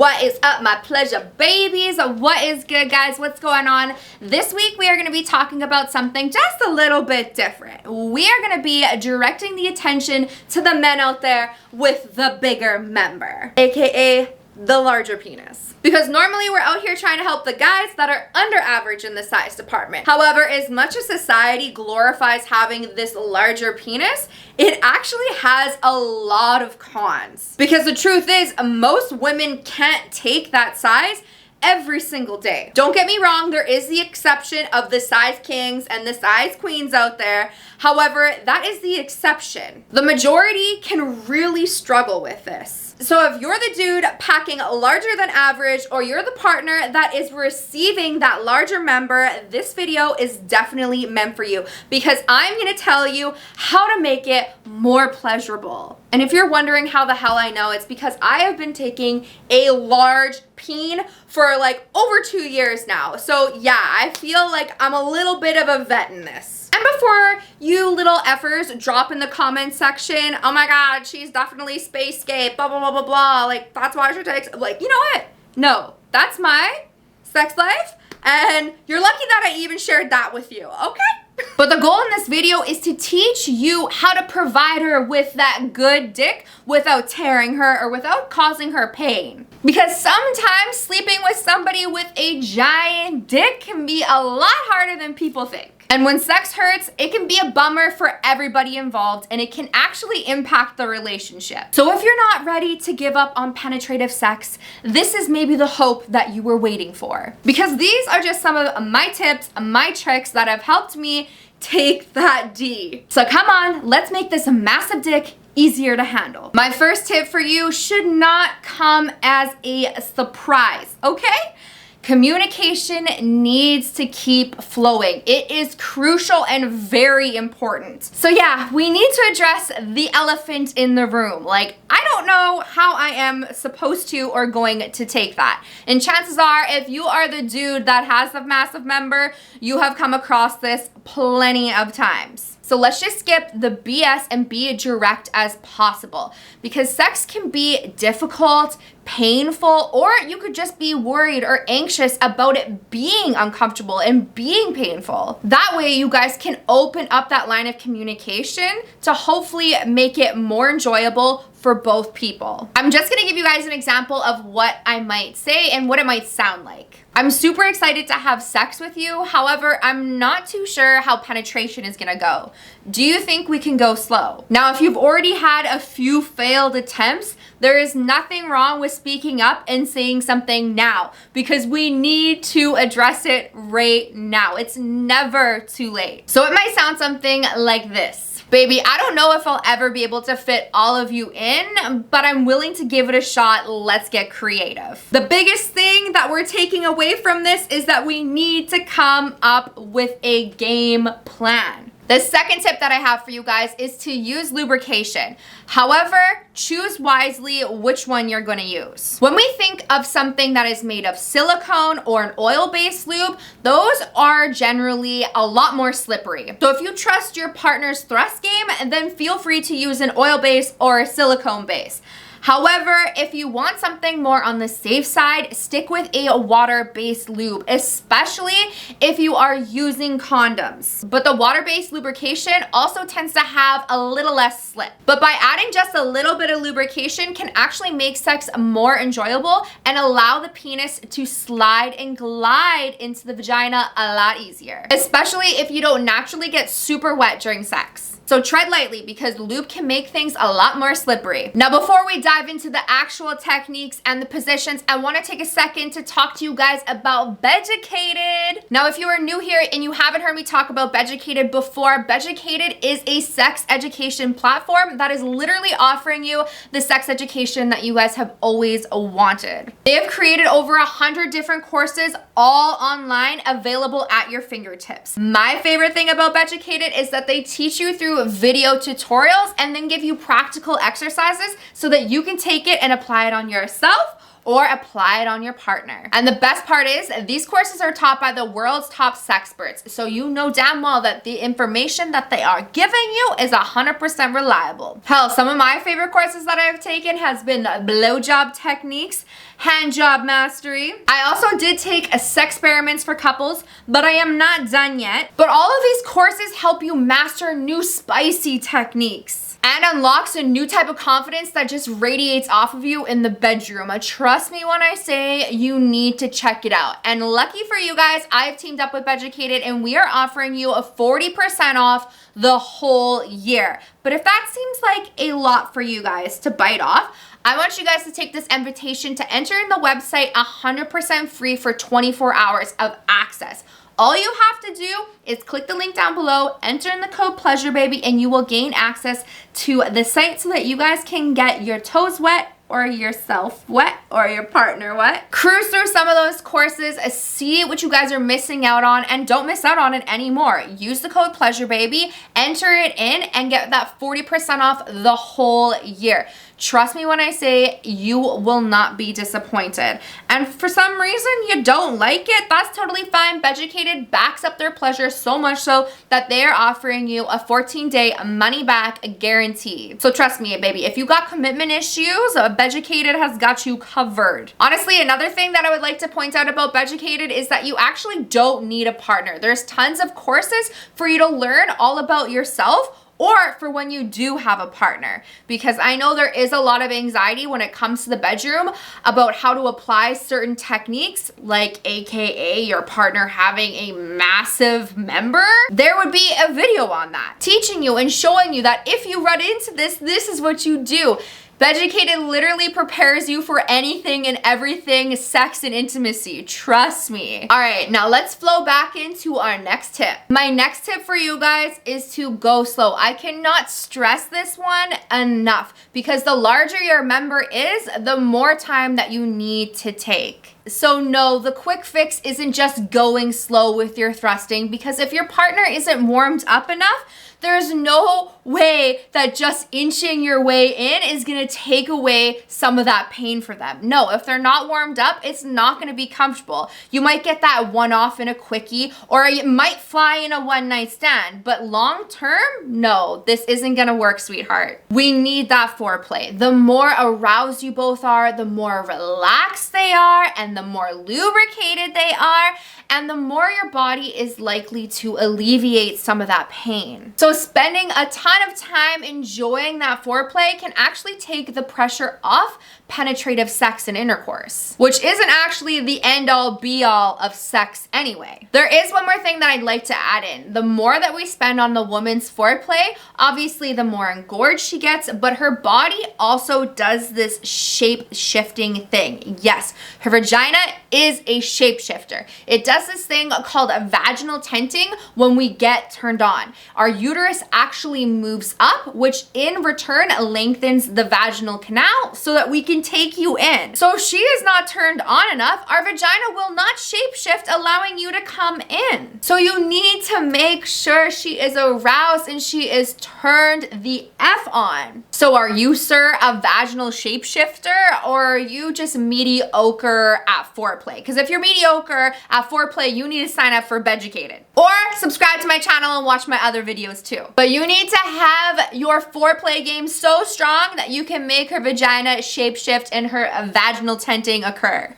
What is up, my pleasure babies? What is good, guys? What's going on? This week we are going to be talking about something just a little bit different. We are going to be directing the attention to the men out there with the bigger member, aka the larger penis. Because normally we're out here trying to help the guys that are under average in the size department. However, as much as society glorifies having this larger penis, it actually has a lot of cons. Because the truth is, most women can't take that size every single day. Don't get me wrong, there is the exception of the size kings and the size queens out there. However, that is the exception. The majority can really struggle with this. So if you're the dude packing larger than average, or you're the partner that is receiving that larger member, this video is definitely meant for you, because I'm gonna tell you how to make it more pleasurable. And if you're wondering how the hell I know, it's because I have been taking a large peen for like over 2 years now. So yeah, I feel like I'm a little bit of a vet in this. And before you little effers drop in the comment section, oh my god, she's definitely space-scape, blah, blah, blah, blah, blah, like, that's why she takes, like, you know what? No, that's my sex life, and you're lucky that I even shared that with you, okay? But the goal in this video is to teach you how to provide her with that good dick without tearing her or without causing her pain. Because sometimes sleeping with somebody with a giant dick can be a lot harder than people think. And when sex hurts, it can be a bummer for everybody involved, and it can actually impact the relationship. So if you're not ready to give up on penetrative sex, this is maybe the hope that you were waiting for. Because these are just some of my tips, my tricks that have helped me take that D. So come on, let's make this massive dick easier to handle. My first tip for you should not come as a surprise, okay? Communication needs to keep flowing. It is crucial and very important. So yeah, we need to address the elephant in the room. Like, I don't know how I am supposed to or going to take that. And chances are, if you are the dude that has the massive member, you have come across this plenty of times. So let's just skip the BS and be direct as possible, because sex can be difficult, painful, or you could just be worried or anxious about it being uncomfortable and being painful. That way you guys can open up that line of communication to hopefully make it more enjoyable for both people. I'm just gonna give you guys an example of what I might say and what it might sound like. I'm super excited to have sex with you. However, I'm not too sure how penetration is gonna go. Do you think we can go slow? Now, if you've already had a few failed attempts, there is nothing wrong with speaking up and saying something now, because we need to address it right now. It's never too late. So it might sound something like this. Baby, I don't know if I'll ever be able to fit all of you in, but I'm willing to give it a shot. Let's get creative. The biggest thing that we're taking away from this is that we need to come up with a game plan. The second tip that I have for you guys is to use lubrication. However, choose wisely which one you're gonna use. When we think of something that is made of silicone or an oil-based lube, those are generally a lot more slippery. So if you trust your partner's thrust game, then feel free to use an oil-based or a silicone base. However, if you want something more on the safe side, stick with a water-based lube, especially if you are using condoms. But the water-based lubrication also tends to have a little less slip. But by adding just a little bit of lubrication can actually make sex more enjoyable and allow the penis to slide and glide into the vagina a lot easier, especially if you don't naturally get super wet during sex. So tread lightly, because lube can make things a lot more slippery. Now, before we dive into the actual techniques and the positions, I want to take a second to talk to you guys about beducated. Now, if you are new here and you haven't heard me talk about beducated before, beducated is a sex education platform that is literally offering you the sex education that you guys have always wanted. They have created over 100 different courses, all online, available at your fingertips. My favorite thing about beducated is that they teach you through video tutorials and then give you practical exercises so that you can take it and apply it on yourself or apply it on your partner. And the best part is these courses are taught by the world's top sexperts. So you know damn well that the information that they are giving you is 100% reliable. Hell, some of my favorite courses that I've taken has been blowjob techniques, hand job mastery. I also did take a sex experiments for couples, but I am not done yet. But all of these courses help you master new spicy techniques and unlocks a new type of confidence that just radiates off of you in the bedroom. Trust me when I say you need to check it out. And lucky for you guys, I've teamed up with Beducated and we are offering you a 40% off the whole year. But if that seems like a lot for you guys to bite off, I want you guys to take this invitation to enter in the website 100% free for 24 hours of access. All you have to do is click the link down below, enter in the code PLEASUREBABY, and you will gain access to the site so that you guys can get your toes wet or yourself wet or your partner wet. Cruise through some of those courses, see what you guys are missing out on, and don't miss out on it anymore. Use the code PLEASUREBABY, enter it in, and get that 40% off the whole year. Trust me when I say you will not be disappointed. And for some reason you don't like it, that's totally fine. Beducated backs up their pleasure so much so that they are offering you a 14-day money-back guarantee. So trust me, baby, if you got commitment issues, Beducated has got you covered. Honestly, another thing that I would like to point out about Beducated is that you actually don't need a partner. There's tons of courses for you to learn all about yourself, or for when you do have a partner, because I know there is a lot of anxiety when it comes to the bedroom about how to apply certain techniques, like AKA your partner having a massive member. There would be a video on that teaching you and showing you that if you run into this, this is what you do. Beducated literally prepares you for anything and everything sex and intimacy. Trust me. All right, now let's flow back into our next tip. My next tip for you guys is to go slow. I cannot stress this one enough because the larger your member is, the more time that you need to take. So no, the quick fix isn't just going slow with your thrusting, because if your partner isn't warmed up enough, there's no way that just inching your way in is gonna take away some of that pain for them. No, if they're not warmed up, it's not gonna be comfortable. You might get that one-off in a quickie, or it might fly in a one-night stand, but long-term, no, this isn't gonna work, sweetheart. We need that foreplay. The more aroused you both are, the more relaxed they are, and the more lubricated they are, and the more your body is likely to alleviate some of that pain. So spending a ton of time enjoying that foreplay can actually take the pressure off penetrative sex and intercourse, which isn't actually the end-all be-all of sex anyway. There is one more thing that I'd like to add in. The more that we spend on the woman's foreplay, obviously the more engorged she gets, but her body also does this shape-shifting thing. Yes, her vagina is a shapeshifter. It does this thing called a vaginal tenting when we get turned on. Our uterus actually moves up, which in return lengthens the vaginal canal so that we can take you in. So if she is not turned on enough, our vagina will not shapeshift, allowing you to come in. So you need to make sure she is aroused and she is turned the F on. So are you, sir, a vaginal shapeshifter, or are you just mediocre at foreplay? Because if you're mediocre at foreplay, you need to sign up for Beducated. Or subscribe to my channel and watch my other videos too. But you need to have your foreplay game so strong that you can make her vagina shapeshift and her vaginal tenting occur.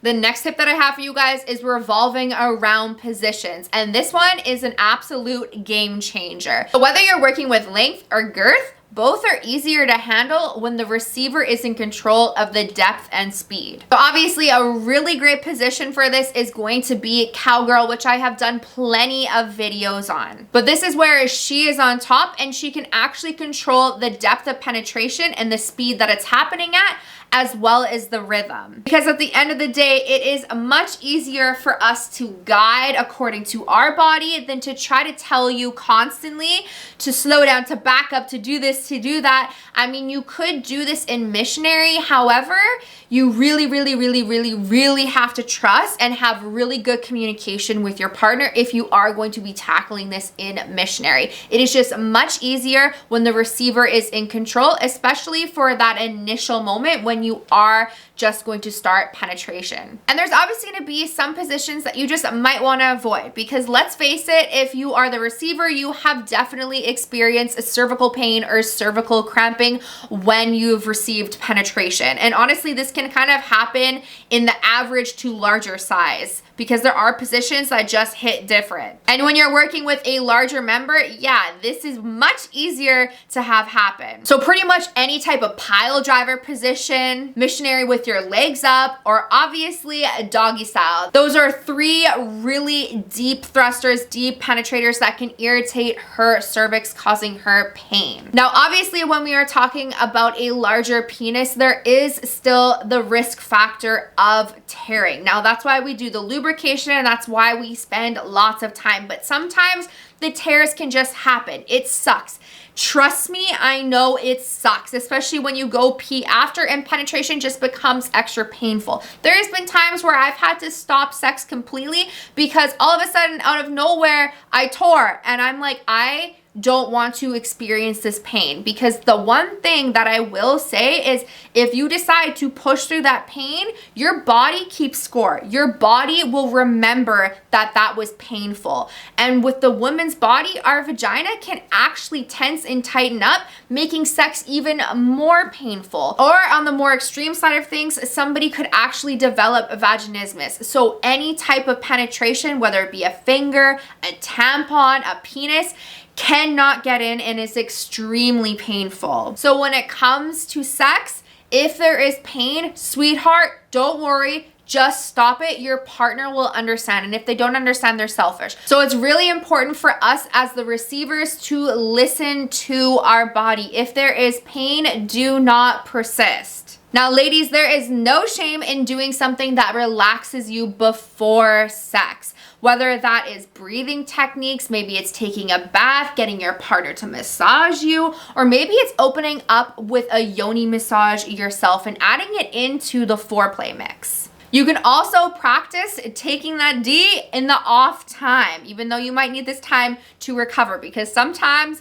The next tip that I have for you guys is revolving around positions. And this one is an absolute game changer. So whether you're working with length or girth, both are easier to handle when the receiver is in control of the depth and speed. So obviously a really great position for this is going to be cowgirl, which I have done plenty of videos on. But this is where she is on top and she can actually control the depth of penetration and the speed that it's happening at, as well as the rhythm. Because at the end of the day, it is much easier for us to guide according to our body than to try to tell you constantly to slow down, to back up, to do this, to do that. I mean, you could do this in missionary. However, you really have to trust and have really good communication with your partner if you are going to be tackling this in missionary. It is just much easier when the receiver is in control, especially for that initial moment when you are just going to start penetration. And there's obviously going to be some positions that you just might want to avoid, because let's face it, if you are the receiver, you have definitely experienced a cervical pain or cervical cramping when you've received penetration. And honestly, this can kind of happen in the average to larger size, because there are positions that just hit different. And when you're working with a larger member, yeah, this is much easier to have happen. So pretty much any type of pile driver position, missionary with your legs up, or obviously a doggy style. Those are 3 really deep thrusters, deep penetrators that can irritate her cervix, causing her pain. Now, obviously, when we are talking about a larger penis, there is still the risk factor of tearing. Now, that's why we do the lubrication, and that's why we spend lots of time. But sometimes the tears can just happen. It sucks. Trust me, I know it sucks, especially when you go pee after and penetration just becomes extra painful. There has been times where I've had to stop sex completely because all of a sudden, out of nowhere, I tore, and I'm like, I don't want to experience this pain. Because the one thing that I will say is, if you decide to push through that pain, your body keeps score. Your body will remember that that was painful. And with the woman's body, our vagina can actually tense and tighten up, making sex even more painful. Or on the more extreme side of things, somebody could actually develop vaginismus. So any type of penetration, whether it be a finger, a tampon, a penis, cannot get in, and is extremely painful. So when it comes to sex, if there is pain, sweetheart, don't worry. Just stop it. Your partner will understand. And if they don't understand, they're selfish. So it's really important for us as the receivers to listen to our body. If there is pain, do not persist. Now, ladies, there is no shame in doing something that relaxes you before sex. Whether that is breathing techniques, maybe it's taking a bath, getting your partner to massage you, or maybe it's opening up with a yoni massage yourself and adding it into the foreplay mix. You can also practice taking that D in the off time, even though you might need this time to recover, because sometimes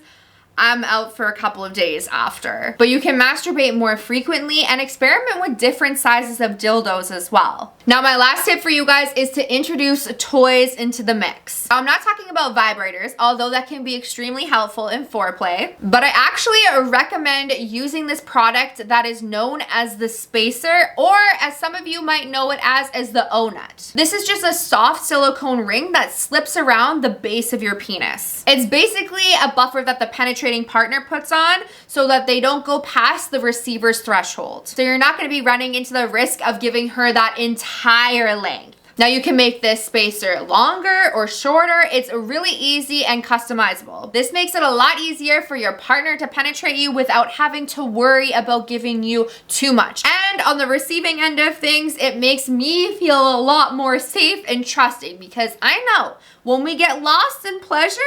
I'm out for a couple of days after. But you can masturbate more frequently and experiment with different sizes of dildos as well. Now, my last tip for you guys is to introduce toys into the mix. I'm not talking about vibrators, although that can be extremely helpful in foreplay, but I actually recommend using this product that is known as the spacer, or as some of you might know it as the O-nut. This is just a soft silicone ring that slips around the base of your penis. It's basically a buffer that the penetrating partner puts on so that they don't go past the receiver's threshold. So you're not going to be running into the risk of giving her that entire length. Now, you can make this spacer longer or shorter. It's really easy and customizable. This makes it a lot easier for your partner to penetrate you without having to worry about giving you too much. And on the receiving end of things, it makes me feel a lot more safe and trusting, because I know when we get lost in pleasure,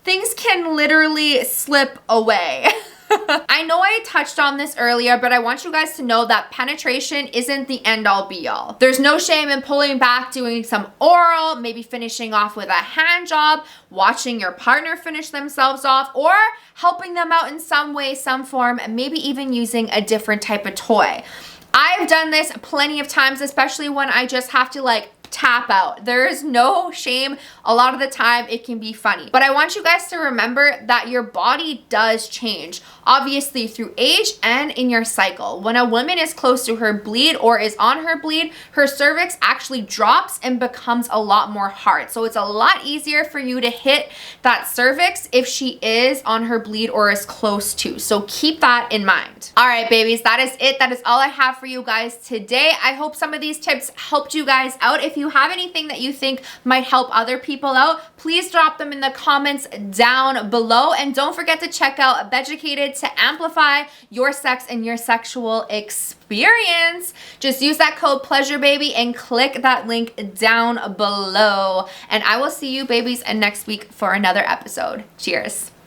things can literally slip away. I know I touched on this earlier, but I want you guys to know that penetration isn't the end-all be-all. There's no shame in pulling back, doing some oral, maybe finishing off with a hand job, watching your partner finish themselves off, or helping them out in some way, some form, maybe even using a different type of toy. I've done this plenty of times, especially when I just have to tap out. There is no shame. A lot of the time it can be funny. But I want you guys to remember that your body does change, obviously through age and in your cycle. When a woman is close to her bleed or is on her bleed, her cervix actually drops and becomes a lot more hard. So it's a lot easier for you to hit that cervix if she is on her bleed or is close to. So keep that in mind. All right, babies, that is it. That is all I have for you guys today. I hope some of these tips helped you guys out. If you have anything that you think might help other people out, please drop them in the comments down below. And don't forget to check out Beducated to amplify your sex and your sexual experience. Just use that code PLEASUREBABY and click that link down below. And I will see you babies next week for another episode. Cheers.